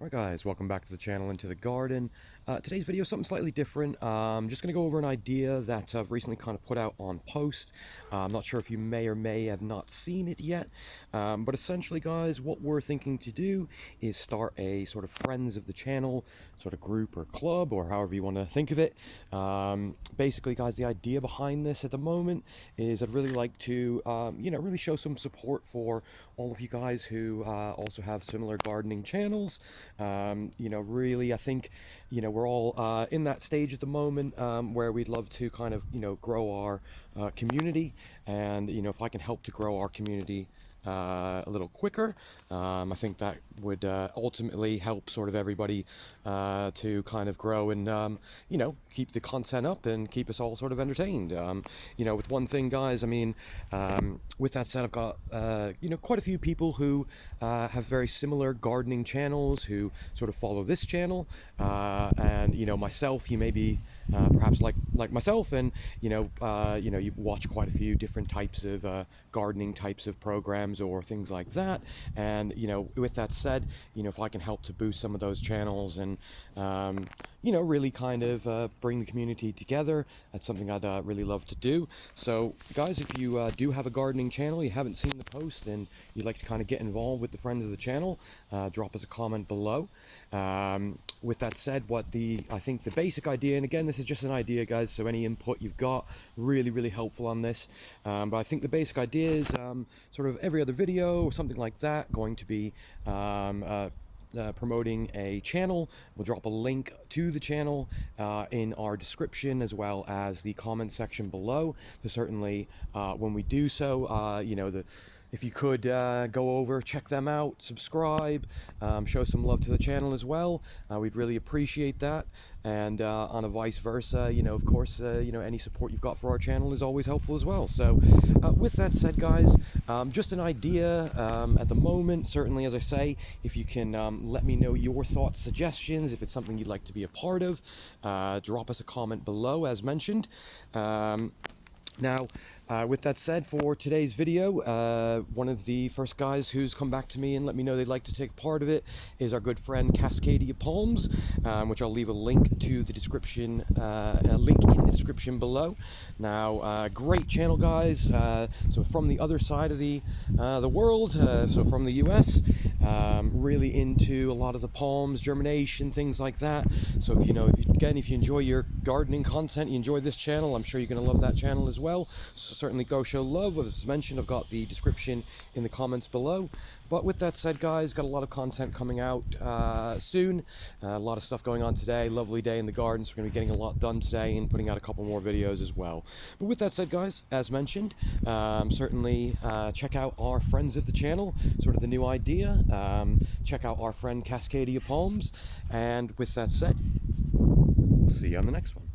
Alright guys, welcome back to the channel and to the garden. Today's video is something slightly different. Just going to go over an idea that I've recently kind of put out on post. I'm not sure if you may or may have not seen it yet, but essentially guys, what we're thinking to do is start a sort of friends of the channel sort of group or club, or however you want to think of it. Basically guys, the idea behind this at the moment is I'd really like to really show some support for all of you guys who also have similar gardening channels. Really, I think, we're all in that stage at the moment where we'd love to kind of, grow our community. And, if I can help to grow our community a little quicker, I think that would ultimately help sort of everybody to kind of grow and, keep the content up and keep us all sort of entertained. With one thing, guys, I mean, with that said, I've got, quite a few people who have very similar gardening channels who sort of follow this channel. And, myself, you may be perhaps like myself, and, you watch quite a few different types of gardening types of programs or things like that. And, with that said, if I can help to boost some of those channels and, really kind of bring the community together, that's something I'd really love to do. So guys, if you do have a gardening channel, you haven't seen the post, and you'd like to kind of get involved with the friends of the channel, drop us a comment below. With that said, I think the basic idea, and again, this is just an idea guys, so any input you've got, really helpful on this. But I think the basic idea is sort of every other video or something like that going to be promoting a channel. We'll drop a link to the channel in our description as well as the comment section below. So certainly when we do so, if you could go over, check them out, subscribe, show some love to the channel as well. We'd really appreciate that. And on a vice versa, of course, any support you've got for our channel is always helpful as well. So with that said, guys, just an idea at the moment. Certainly, as I say, if you can let me know your thoughts, suggestions, if it's something you'd like to be a part of, drop us a comment below, as mentioned. Now, with that said, for today's video, one of the first guys who's come back to me and let me know they'd like to take part of it is our good friend Cascadia Palms, which I'll leave a link to the description, a link in the description below. Now, great channel, guys. So from the other side of the world, so from the US, really into a lot of the palms, germination, things like that. So if you enjoy your gardening content, you enjoy this channel, I'm sure you're going to love that channel as well. So certainly go show love. As mentioned, I've got the description in the comments below. But with that said, guys, got a lot of content coming out soon. A lot of stuff going on today. Lovely day in the garden, so we're going to be getting a lot done today and putting out a couple more videos as well. But with that said, guys, as mentioned, certainly check out our friends of the channel, sort of the new idea. Check out our friend Cascadia Palms. And with that said, we'll see you on the next one.